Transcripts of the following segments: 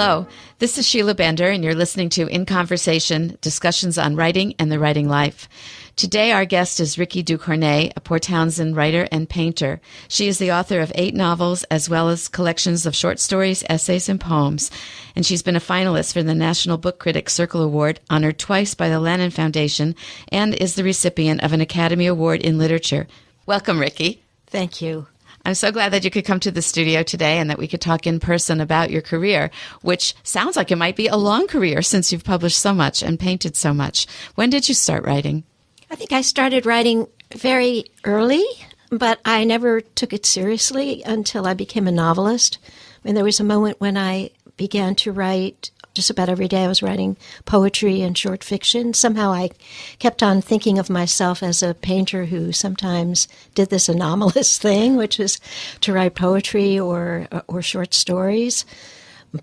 Hello, this is Sheila Bender, and you're listening to In Conversation, discussions on writing and the writing life. Today, our guest is Rikki Ducornet, a Port Townsend writer and painter. She is the author of 8 novels, as well as collections of short stories, essays, and poems. And she's been a finalist for the National Book Critics Circle Award, honored twice by the Lannan Foundation, and is the recipient of an Academy Award in Literature. Welcome, Rikki. Thank you. I'm so glad that you could come to the studio today and that we could talk in person about your career, which sounds like it might be a long career since you've published so much and painted so much. When did you start writing? I think I started writing very early, but I never took it seriously until I became a novelist. I mean, there was a moment when I began to write just about every day. I was writing poetry and short fiction. Somehow I kept on thinking of myself as a painter who sometimes did this anomalous thing, which is to write poetry or short stories.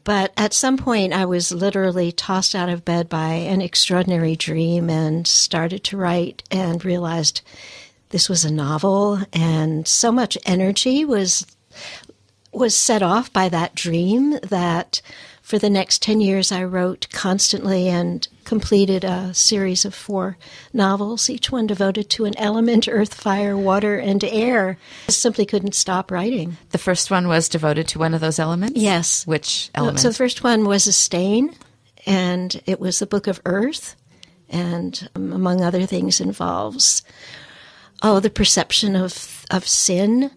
But at some point, I was literally tossed out of bed by an extraordinary dream and started to write and realized this was a novel. And so much energy was set off by that dream that for the next 10 years, I wrote constantly and completed a series of 4 novels, each one devoted to an element: earth, fire, water, and air. I simply couldn't stop writing. The first one was devoted to one of those elements? Yes. Which element? So the first one was a stain, and it was the Book of Earth, and among other things involves, the perception of sin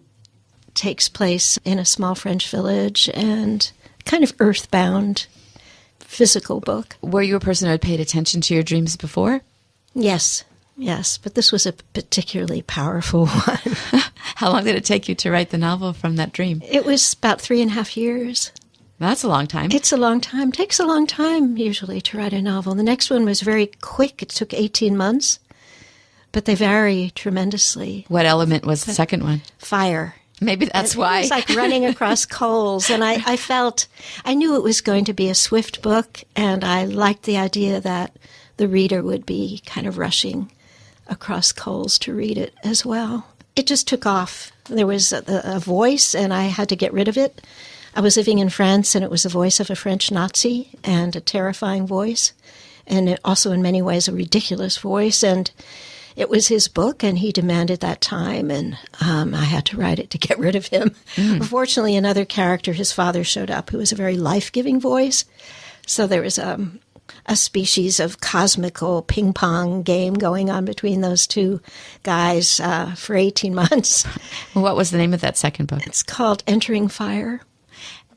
takes place in a small French village, and kind of earthbound physical book. Were you a person who had paid attention to your dreams before? Yes, but this was a particularly powerful one. How long did it take you to write the novel from that dream? It was about 3.5 years. That's a long time. It's a long time. It takes a long time, usually, to write a novel. The next one was very quick. It took 18 months, but they vary tremendously. What element was the second one? Fire. Maybe that's why. It was like running across coals, and I knew it was going to be a swift book, and I liked the idea that the reader would be kind of rushing across coals to read it as well. It just took off. There was a voice, and I had to get rid of it. I was living in France, and it was the voice of a French Nazi, and a terrifying voice, and also in many ways a ridiculous voice, and it was his book, and he demanded that time, and I had to write it to get rid of him. Fortunately, another character, his father, showed up, who was a very life-giving voice. So there was a species of cosmical ping-pong game going on between those two guys for 18 months. What was the name of that second book? It's called Entering Fire.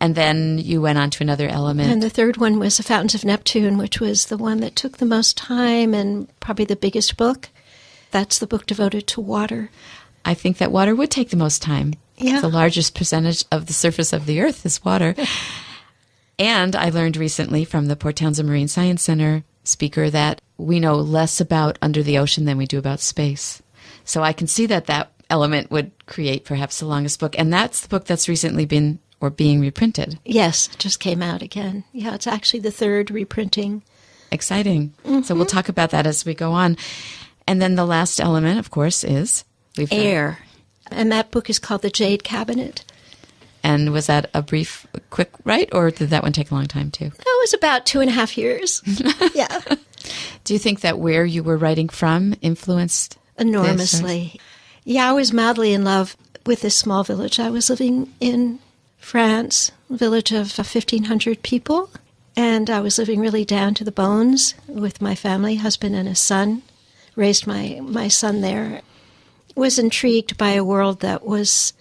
And then you went on to another element. And the third one was The Fountains of Neptune, which was the one that took the most time and probably the biggest book. That's the book devoted to water. I think that water would take the most time. Yeah. The largest percentage of the surface of the earth is water. And I learned recently from the Port Townsend Marine Science Center speaker that we know less about under the ocean than we do about space. So I can see that element would create perhaps the longest book. And that's the book that's recently been or being reprinted. Yes, it just came out again. Yeah, it's actually the 3rd reprinting. Exciting. Mm-hmm. So we'll talk about that as we go on. And then the last element, of course, is air. And that book is called The Jade Cabinet. And was that a brief, quick write, or did that one take a long time, too? It was about 2.5 years. Yeah. Do you think that where you were writing from influenced enormously? Yeah, I was madly in love with this small village. I was living in France, a village of 1,500 people, and I was living really down to the bones with my family, husband and a son. Raised my son there. Was intrigued by a world that was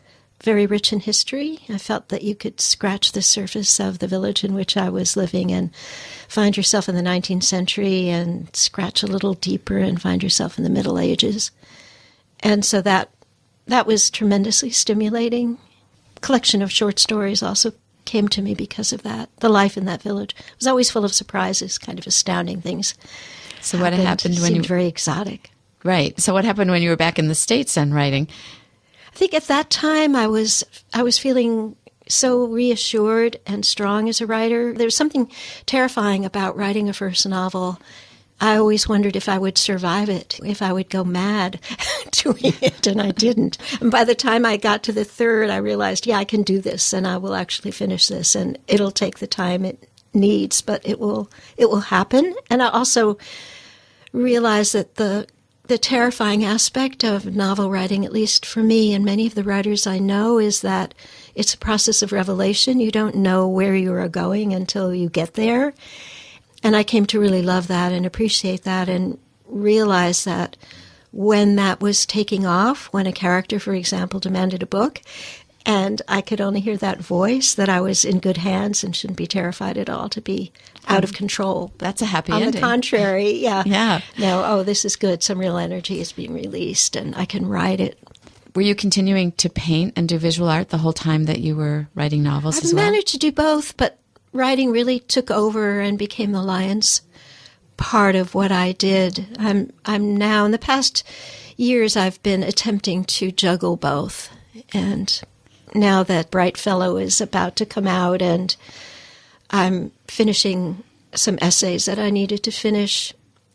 very rich in history. I felt that you could scratch the surface of the village in which I was living and find yourself in the 19th century, and scratch a little deeper and find yourself in the Middle Ages. And so that was tremendously stimulating. A collection of short stories also came to me because of that. The life in that village was always full of surprises, kind of astounding things. So what happened when you seemed very exotic? Right. So what happened when you were back in the States and writing? I think at that time I was feeling so reassured and strong as a writer. There was something terrifying about writing a first novel. I always wondered if I would survive it, if I would go mad doing it, and I didn't. And by the time I got to the 3rd, I realized, I can do this, and I will actually finish this, and it'll take the time needs, but it will happen. And I also realize that the terrifying aspect of novel writing, at least for me and many of the writers I know, is that it's a process of revelation. You don't know where you are going until you get there. And I came to really love that and appreciate that and realize that when that was taking off, when a character, for example, demanded a book, and I could only hear that voice, that I was in good hands and shouldn't be terrified at all to be out of control. That's a happy ending. On the contrary, yeah. Yeah. No, this is good. Some real energy is being released, and I can write it. Were you continuing to paint and do visual art the whole time that you were writing novels as well? I managed to do both, but writing really took over and became the lion's part of what I did. I'm now, in the past years, I've been attempting to juggle both. And now that Bright Fellow is about to come out and I'm finishing some essays that I needed to finish,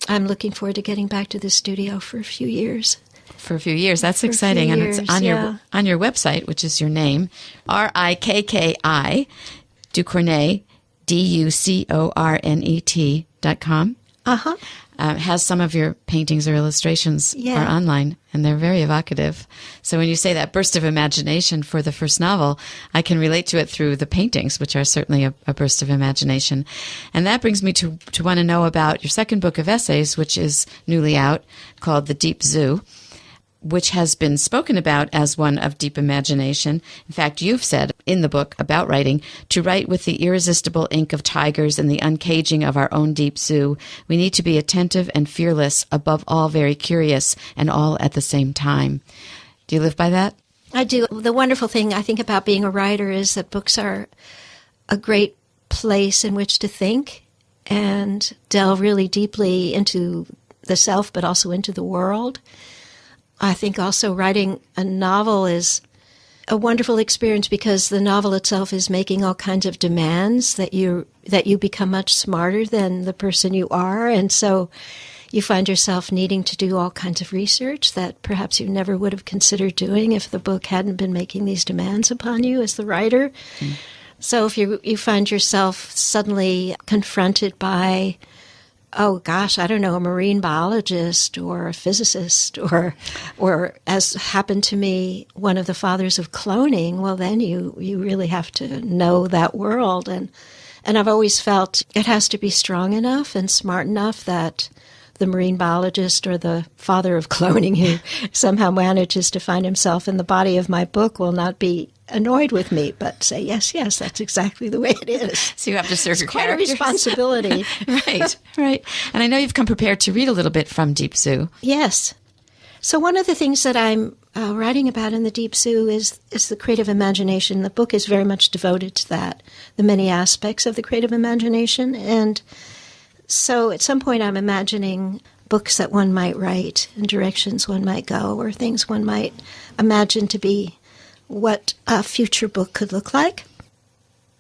I'm looking forward to getting back to the studio for a few years. For a few years. That's exciting. And it's on your website, which is your name, Rikki Ducornet, DUCORNET.com. Uh-huh. Has some of your paintings or illustrations are online, and they're very evocative. So when you say that burst of imagination for the first novel, I can relate to it through the paintings, which are certainly a burst of imagination. And that brings me to want to know about your second book of essays, which is newly out, called The Deep Zoo, which has been spoken about as one of deep imagination. In fact, you've said in the book about writing, to write with the irresistible ink of tigers and the uncaging of our own deep zoo, we need to be attentive and fearless, above all very curious, and all at the same time. Do you live by that? I do. The wonderful thing I think about being a writer is that books are a great place in which to think and delve really deeply into the self, but also into the world. I think also writing a novel is a wonderful experience because the novel itself is making all kinds of demands that you become much smarter than the person you are. And so you find yourself needing to do all kinds of research that perhaps you never would have considered doing if the book hadn't been making these demands upon you as the writer. Mm. So if you find yourself suddenly confronted by, oh gosh, I don't know, a marine biologist or a physicist or as happened to me, one of the fathers of cloning, well then you really have to know that world. And I've always felt it has to be strong enough and smart enough that the marine biologist or the father of cloning who somehow manages to find himself in the body of my book will not be annoyed with me, but say, yes, that's exactly the way it is. So you have to serve your characters. It's quite a responsibility. Right. And I know you've come prepared to read a little bit from Deep Zoo. Yes. So one of the things that I'm writing about in the Deep Zoo is the creative imagination. The book is very much devoted to that, the many aspects of the creative imagination. And so at some point I'm imagining books that one might write and directions one might go or things one might imagine to be what a future book could look like.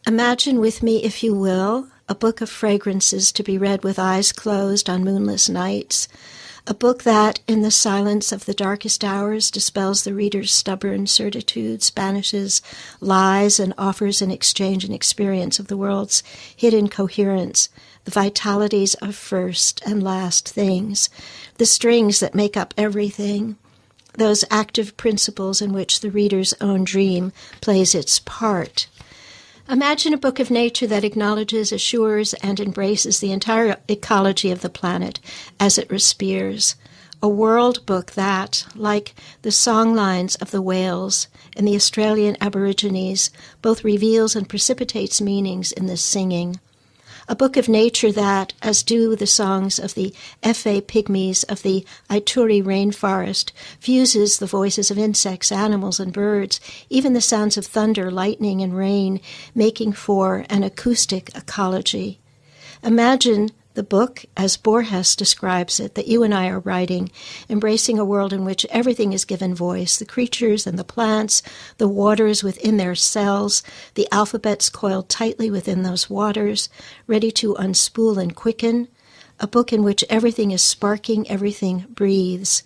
Imagine with me, if you will, a book of fragrances to be read with eyes closed on moonless nights, a book that, in the silence of the darkest hours, dispels the reader's stubborn certitudes, banishes lies, and offers in exchange an experience of the world's hidden coherence, the vitalities of first and last things, the strings that make up everything, those active principles in which the reader's own dream plays its part. Imagine a book of nature that acknowledges, assures, and embraces the entire ecology of the planet as it respires. A world book that, like the songlines of the whales and the Australian Aborigines, both reveals and precipitates meanings in the singing. A book of nature that, as do the songs of the Efe pygmies of the Ituri rainforest, fuses the voices of insects, animals, and birds, even the sounds of thunder, lightning, and rain, making for an acoustic ecology. Imagine the book, as Borges describes it, that you and I are writing, embracing a world in which everything is given voice, the creatures and the plants, the waters within their cells, the alphabets coiled tightly within those waters, ready to unspool and quicken, a book in which everything is sparking, everything breathes.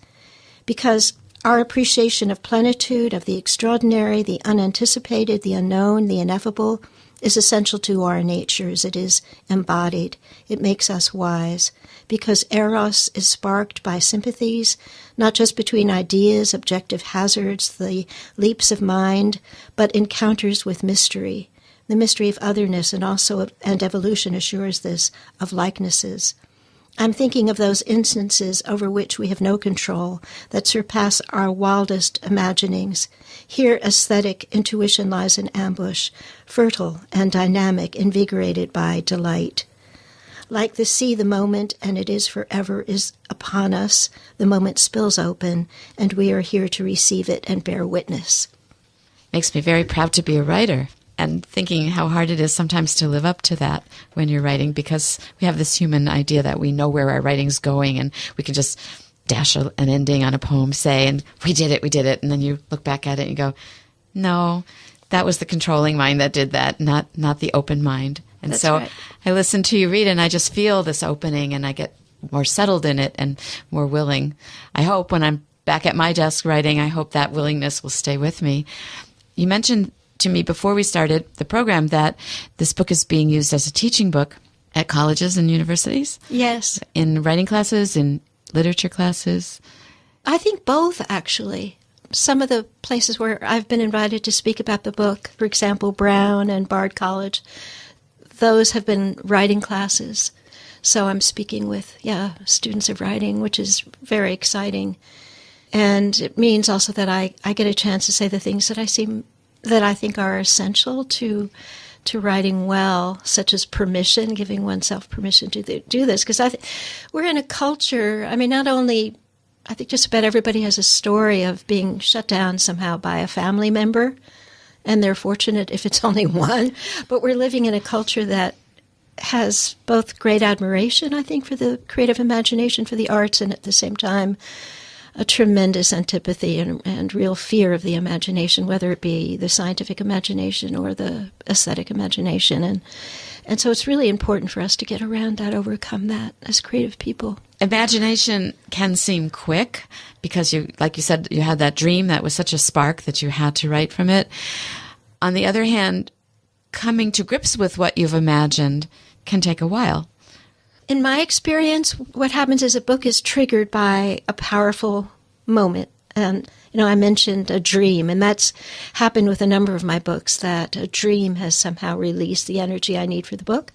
Because our appreciation of plenitude, of the extraordinary, the unanticipated, the unknown, the ineffable, is essential to our natures. It is embodied. It makes us wise, because eros is sparked by sympathies, not just between ideas, objective hazards, the leaps of mind, but encounters with mystery. The mystery of otherness and evolution assures this, of likenesses. I'm thinking of those instances over which we have no control, that surpass our wildest imaginings. Here aesthetic intuition lies in ambush, fertile and dynamic, invigorated by delight. Like the sea, the moment, and it is forever, is upon us. The moment spills open, and we are here to receive it and bear witness. Makes me very proud to be a writer, and thinking how hard it is sometimes to live up to that when you're writing, because we have this human idea that we know where our writing's going and we can just dash an ending on a poem, say, and we did it. And then you look back at it and you go, no, that was the controlling mind that did that, not the open mind. And That's so right. I listen to you read and I just feel this opening and I get more settled in it and more willing. I hope when I'm back at my desk writing, I hope that willingness will stay with me. You mentioned to me before we started the program that this book is being used as a teaching book at colleges and universities. Yes. In writing classes, in literature classes. I think both, actually. Some of the places where I've been invited to speak about the book, for example, Brown and Bard College, those have been writing classes. So I'm speaking with, students of writing, which is very exciting. And it means also that I get a chance to say the things that I think are essential to writing well, such as permission, giving oneself permission to do this. Because we're in a culture, not only, I think just about everybody has a story of being shut down somehow by a family member, and they're fortunate if it's only one. But we're living in a culture that has both great admiration, I think, for the creative imagination, for the arts, and at the same time, a tremendous antipathy and real fear of the imagination, whether it be the scientific imagination or the aesthetic imagination. And so it's really important for us to get around that, overcome that as creative people. Imagination can seem quick because like you said, you had that dream that was such a spark that you had to write from it. On the other hand, coming to grips with what you've imagined can take a while. In my experience, what happens is a book is triggered by a powerful moment. And, I mentioned a dream, and that's happened with a number of my books, that a dream has somehow released the energy I need for the book.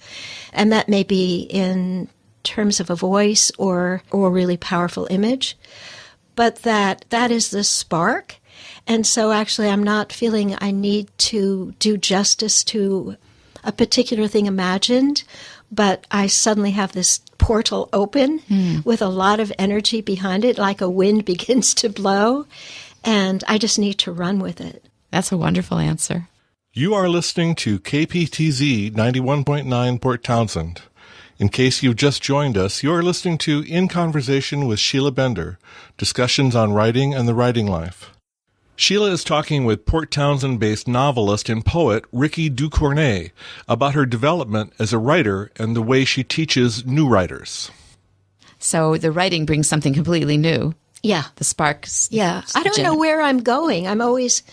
And that may be in terms of a voice or a really powerful image. But that is the spark. And so actually I'm not feeling I need to do justice to a particular thing imagined, but I suddenly have this portal open with a lot of energy behind it, like a wind begins to blow, and I just need to run with it. That's a wonderful answer. You are listening to KPTZ 91.9 Port Townsend. In case you've just joined us, you are listening to In Conversation with Sheila Bender, discussions on writing and the writing life. Sheila is talking with Port Townsend-based novelist and poet Rikki Ducornet about her development as a writer and the way she teaches new writers. So the writing brings something completely new. Yeah. The sparks. Yeah. I don't know where I'm going. I'm always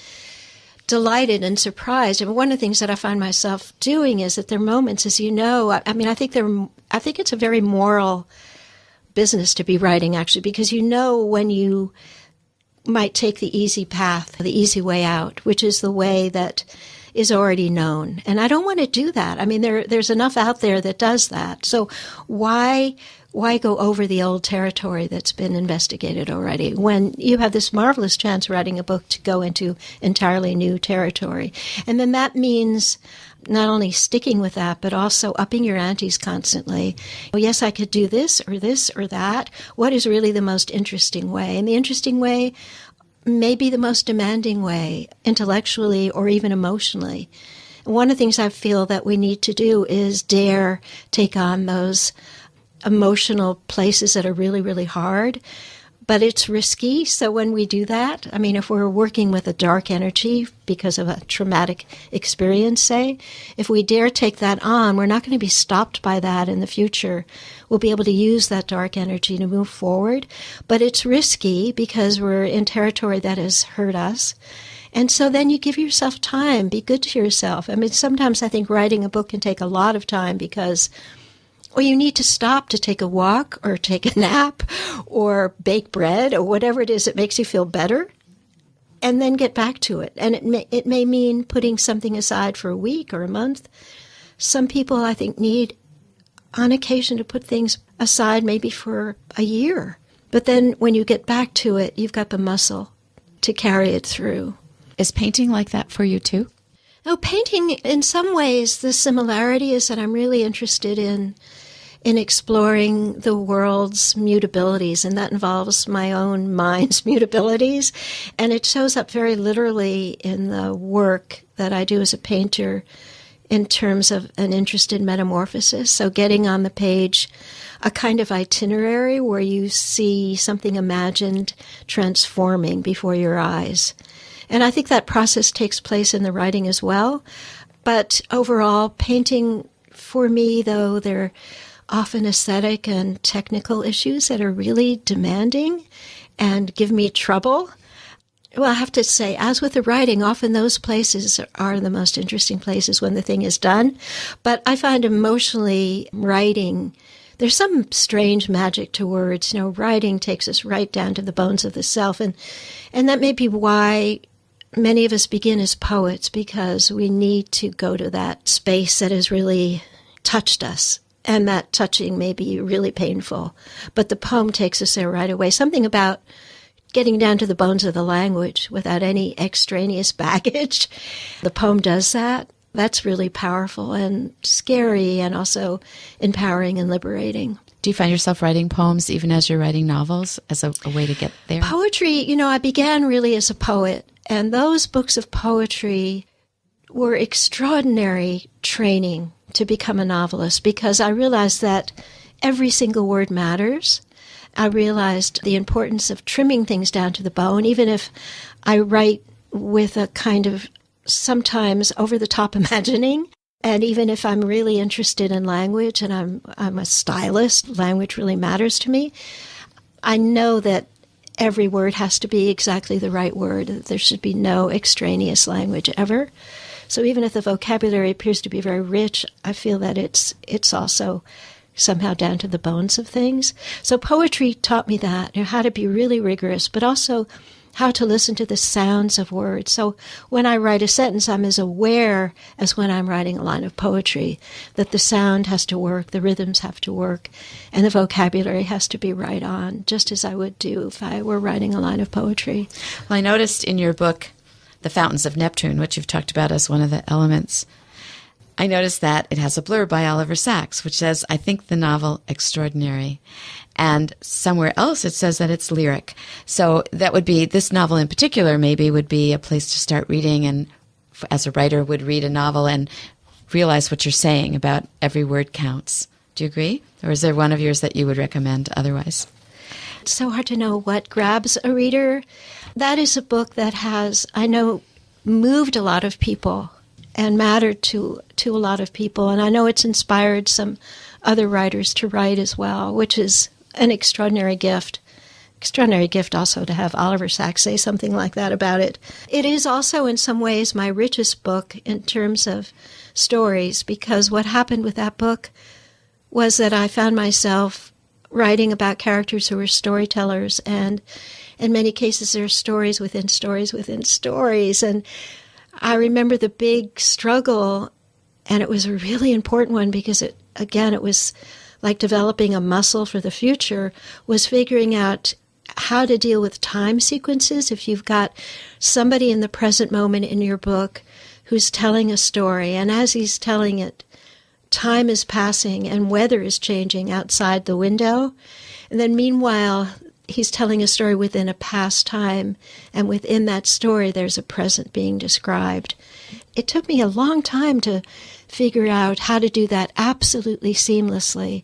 delighted and surprised. And one of the things that I find myself doing is that there are moments, as you know, I think it's a very moral business to be writing, actually, because when you might take the easy path, the easy way out, which is the way that is already known. And I don't want to do that. There's enough out there that does that. So why go over the old territory that's been investigated already when you have this marvelous chance writing a book to go into entirely new territory? And then that means not only sticking with that, but also upping your antes constantly. Well, yes, I could do this or that. What is really the most interesting way? And the interesting way may be the most demanding way, intellectually or even emotionally. And one of the things I feel that we need to do is dare take on those emotional places that are really, really hard, but it's risky. So when we do that, I mean, if we're working with a dark energy because of a traumatic experience, say, if we dare take that on, we're not going to be stopped by that in the future. We'll be able to use that dark energy to move forward. But it's risky because we're in territory that has hurt us. And so then you give yourself time, be good to yourself. I mean, sometimes I think writing a book can take a lot of time because you need to stop to take a walk or take a nap or bake bread or whatever it is that makes you feel better, and then get back to it. And it may mean putting something aside for a week or a month. Some people, I think, need on occasion to put things aside maybe for a year. But then when you get back to it, you've got the muscle to carry it through. Is painting like that for you too? Oh, painting, in some ways, the similarity is that I'm really interested in exploring the world's mutabilities, and that involves my own mind's mutabilities. And it shows up very literally in the work that I do as a painter in terms of an interest in metamorphosis. So getting on the page a kind of itinerary where you see something imagined transforming before your eyes. And I think that process takes place in the writing as well. But overall, painting, for me, though, they're often aesthetic and technical issues that are really demanding and give me trouble. Well, I have to say, as with the writing, often those places are the most interesting places when the thing is done. But I find emotionally writing, there's some strange magic to words. You know, writing takes us right down to the bones of the self. And that may be why many of us begin as poets, because we need to go to that space that has really touched us. And that touching may be really painful. But the poem takes us there right away. Something about getting down to the bones of the language without any extraneous baggage. The poem does that. That's really powerful and scary and also empowering and liberating. Do you find yourself writing poems even as you're writing novels as a way to get there? Poetry, you know, I began really as a poet. And those books of poetry were extraordinary training to become a novelist, because I realized that every single word matters. I realized the importance of trimming things down to the bone, even if I write with a kind of sometimes over-the-top imagining. And even if I'm really interested in language and I'm a stylist, language really matters to me, I know that every word has to be exactly the right word. There should be no extraneous language ever. So even if the vocabulary appears to be very rich, I feel that it's also somehow down to the bones of things. So poetry taught me that, you know, how to be really rigorous, but also how to listen to the sounds of words. So when I write a sentence, I'm as aware as when I'm writing a line of poetry, that the sound has to work, the rhythms have to work, and the vocabulary has to be right on, just as I would do if I were writing a line of poetry. Well, I noticed in your book, The Fountains of Neptune, which you've talked about as one of the elements, I noticed that it has a blurb by Oliver Sacks, which says, "I think the novel extraordinary." And somewhere else it says that it's lyric. So that would be, this novel in particular maybe would be a place to start reading, and as a writer would read a novel and realize what you're saying about every word counts. Do you agree? Or is there one of yours that you would recommend otherwise? It's so hard to know what grabs a reader. That is a book that has, I know, moved a lot of people and mattered to a lot of people. And I know it's inspired some other writers to write as well, which is an extraordinary gift. Extraordinary gift also to have Oliver Sacks say something like that about it. It is also in some ways my richest book in terms of stories, because what happened with that book was that I found myself writing about characters who were storytellers, and in many cases there are stories within stories within stories. And I remember the big struggle, and it was a really important one because it was like developing a muscle for the future, was figuring out how to deal with time sequences. If you've got somebody in the present moment in your book who's telling a story, and as he's telling it, time is passing and weather is changing outside the window, and then meanwhile he's telling a story within a past time, and within that story there's a present being described. It took me a long time to figure out how to do that absolutely seamlessly.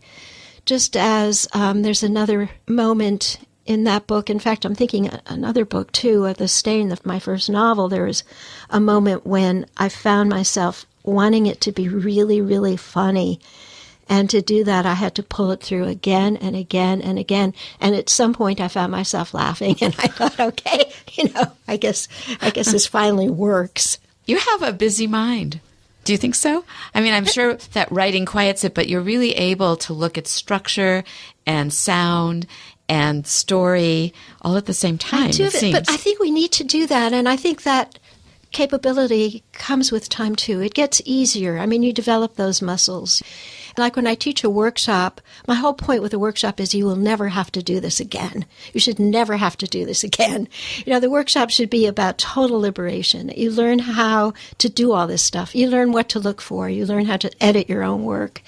Just as there's another moment in that book. In fact, I'm thinking another book, too, The Stain, my first novel. There was a moment when I found myself wanting it to be really, really funny. And to do that, I had to pull it through again and again and again. And at some point, I found myself laughing. And I thought, okay, I guess this finally works. You have a busy mind. Do you think so? I mean, I'm sure that writing quiets it, but you're really able to look at structure and sound and story all at the same time, it seems. But I think we need to do that, and I think that capability comes with time, too. It gets easier. I mean, you develop those muscles. Like when I teach a workshop, my whole point with a workshop is you will never have to do this again. You should never have to do this again. The workshop should be about total liberation. You learn how to do all this stuff. You learn what to look for. You learn how to edit your own work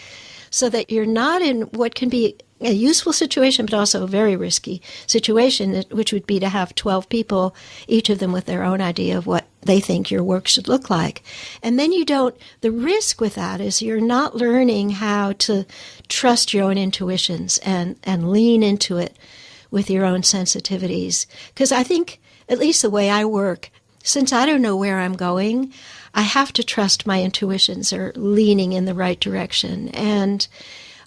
so that you're not in what can be a useful situation, but also a very risky situation, which would be to have 12 people, each of them with their own idea of what they think your work should look like. And then the risk with that is you're not learning how to trust your own intuitions and lean into it with your own sensitivities. Because I think, at least the way I work, since I don't know where I'm going, I have to trust my intuitions are leaning in the right direction. And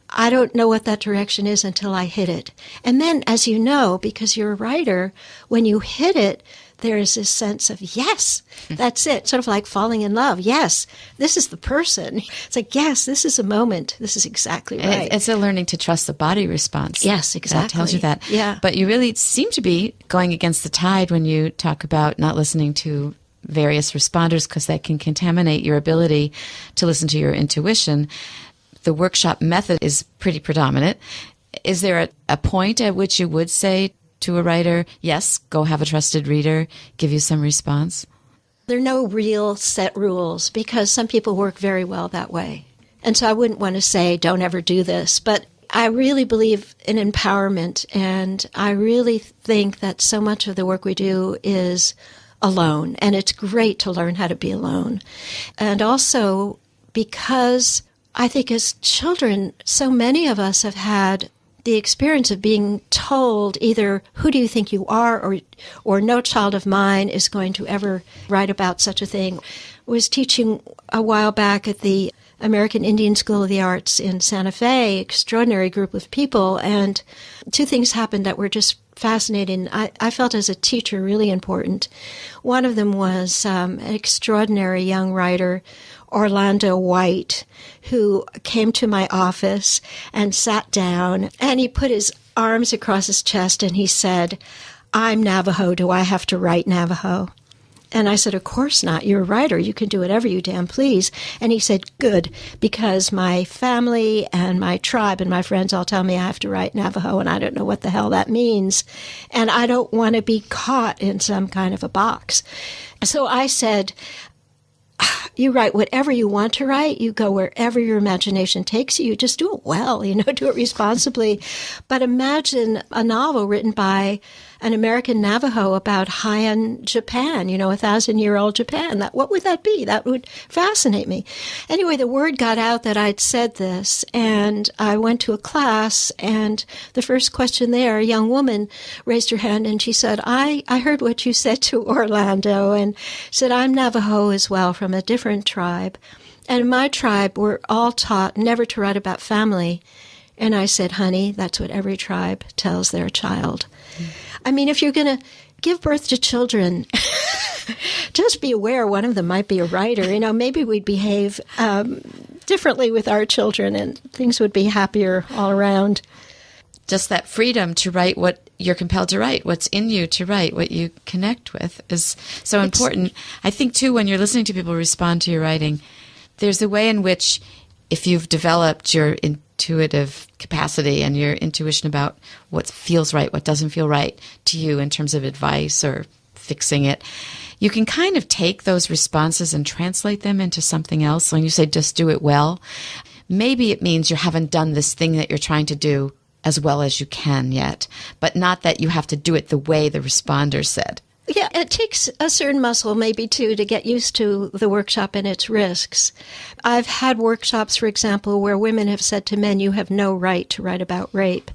I don't know what that direction is until I hit it. And then, as you know, because you're a writer, when you hit it, there is this sense of, yes, that's it. Sort of like falling in love. Yes, this is the person. It's like, yes, this is a moment. This is exactly right. It's a learning to trust the body response. Yes, exactly. That tells you that. Yeah. But you really seem to be going against the tide when you talk about not listening to various responders, because that can contaminate your ability to listen to your intuition. The workshop method is pretty predominant. Is there a point at which you would say to a writer, yes, go have a trusted reader, give you some response? There are no real set rules because some people work very well that way. And so I wouldn't want to say, don't ever do this. But I really believe in empowerment, and I really think that so much of the work we do is alone. And it's great to learn how to be alone. And also because I think as children, so many of us have had the experience of being told either, who do you think you are, or no child of mine is going to ever write about such a thing. I was teaching a while back at the American Indian School of the Arts in Santa Fe, extraordinary group of people, and two things happened that were just fascinating. I felt as a teacher really important. One of them was an extraordinary young writer, Orlando White, who came to my office and sat down, and he put his arms across his chest and he said, "I'm Navajo. Do I have to write Navajo?" And I said, "Of course not. You're a writer. You can do whatever you damn please." And he said, "Good, because my family and my tribe and my friends all tell me I have to write Navajo, and I don't know what the hell that means. And I don't want to be caught in some kind of a box." So I said, "You write whatever you want to write. You go wherever your imagination takes you. You just do it well, do it responsibly. But imagine a novel written by an American Navajo about Heian Japan, 1,000-year-old Japan. What would that be? That would fascinate me." Anyway, the word got out that I'd said this, and I went to a class, and the first question there, a young woman raised her hand, and she said, I heard what you said to Orlando, and said, "I'm Navajo as well, from a different tribe. And in my tribe, we're all taught never to write about family." And I said, "Honey, that's what every tribe tells their child." I mean, if you're going to give birth to children, just be aware one of them might be a writer. Maybe we'd behave differently with our children and things would be happier all around. Just that freedom to write what you're compelled to write, what's in you to write, what you connect with is so important. I think, too, when you're listening to people respond to your writing, there's a way in which if you've developed your intuitive capacity and your intuition about what feels right, what doesn't feel right to you in terms of advice or fixing it, you can kind of take those responses and translate them into something else. When you say just do it well, maybe it means you haven't done this thing that you're trying to do as well as you can yet, but not that you have to do it the way the responder said. Yeah, it takes a certain muscle, maybe, too, to get used to the workshop and its risks. I've had workshops, for example, where women have said to men, "You have no right to write about rape."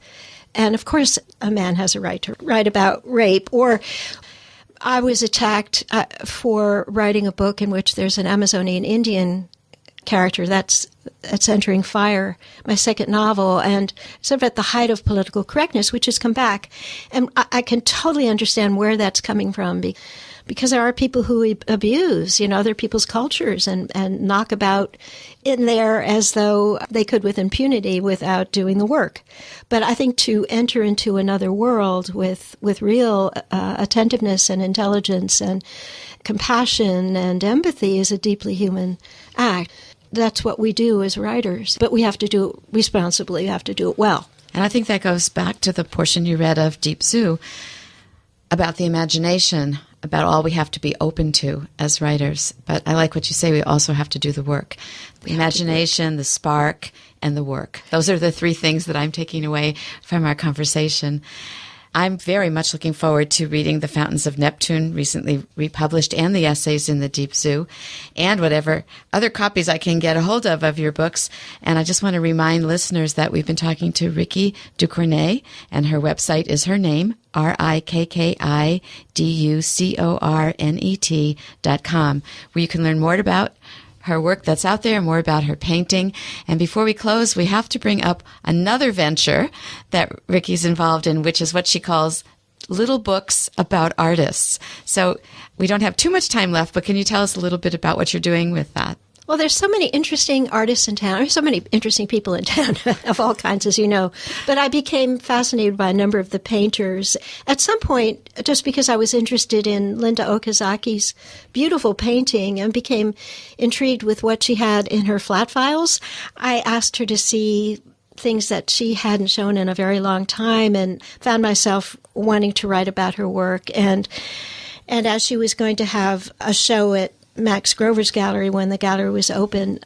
And of course, a man has a right to write about rape. Or I was attacked for writing a book in which there's an Amazonian Indian character that's entering fire, my second novel, and sort of at the height of political correctness, which has come back. And I can totally understand where that's coming from, because there are people who abuse, other people's cultures and knock about in there as though they could with impunity without doing the work. But I think to enter into another world with real attentiveness and intelligence and compassion and empathy is a deeply human act. That's what we do as writers, but we have to do it responsibly. We have to do it well. And I think that goes back to the portion you read of Deep Zoo about the imagination, about all we have to be open to as writers. But I like what you say, we also have to do the work. The imagination, the spark, and the work. Those are the three things that I'm taking away from our conversation. I'm very much looking forward to reading The Fountains of Neptune, recently republished, and the essays in the Deep Zoo, and whatever other copies I can get a hold of your books. And I just want to remind listeners that we've been talking to Rikki Ducornet, and her website is her name, RikkiDucornet.com, where you can learn more about her work that's out there, more about her painting. And before we close, we have to bring up another venture that Rikki's involved in, which is what she calls little books about artists. So we don't have too much time left, but can you tell us a little bit about what you're doing with that? Well, there's so many interesting artists in town. There's so many interesting people in town of all kinds, as you know. But I became fascinated by a number of the painters. At some point, just because I was interested in Linda Okazaki's beautiful painting and became intrigued with what she had in her flat files, I asked her to see things that she hadn't shown in a very long time and found myself wanting to write about her work. And as she was going to have a show at Max Grover's gallery, when the gallery was open,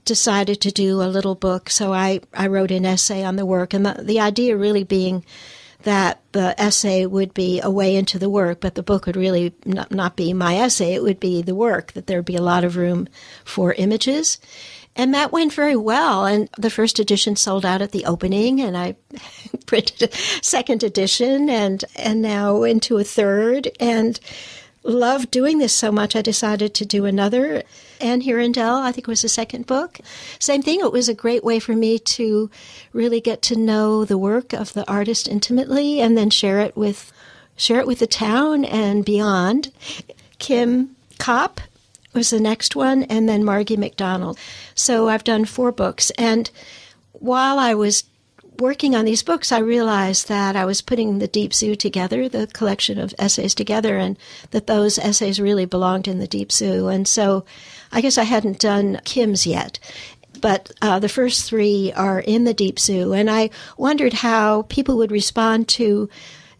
decided to do a little book. So I wrote an essay on the work, and the idea really being that the essay would be a way into the work, but the book would really not be my essay. It would be the work, that there would be a lot of room for images. And that went very well. And the first edition sold out at the opening, and I printed a second edition and now into a third. And loved doing this so much, I decided to do another. Anne Hirondell, I think, was the second book. Same thing. It was a great way for me to really get to know the work of the artist intimately and then share it with the town and beyond. Kim Kopp was the next one, and then Margie McDonald. So I've done 4 books. And while I was working on these books, I realized that I was putting the Deep Zoo together, the collection of essays together, and that those essays really belonged in the Deep Zoo. And so I guess I hadn't done Kim's yet, but the first 3 are in the Deep Zoo. And I wondered how people would respond to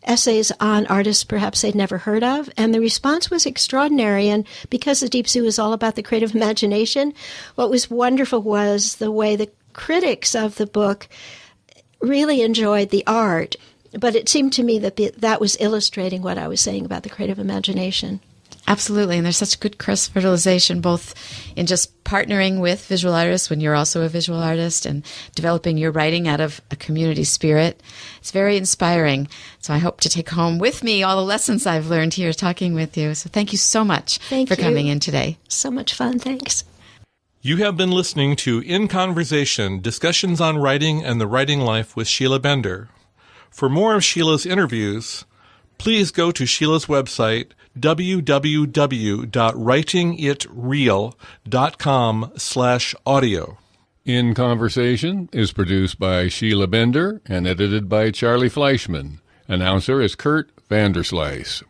essays on artists perhaps they'd never heard of. And the response was extraordinary. And because the Deep Zoo is all about the creative imagination, what was wonderful was the way the critics of the book really enjoyed the art, but it seemed to me that that was illustrating what I was saying about the creative imagination. Absolutely, and there's such good cross-fertilization, both in just partnering with visual artists when you're also a visual artist and developing your writing out of a community spirit. It's very inspiring, so I hope to take home with me all the lessons I've learned here talking with you. So thank you so much for coming in today. So much fun, thanks. You have been listening to In Conversation, Discussions on Writing and the Writing Life with Sheila Bender. For more of Sheila's interviews, please go to Sheila's website, www.writingitreal.com/audio. In Conversation is produced by Sheila Bender and edited by Charlie Fleischman. Announcer is Kurt Vanderslice.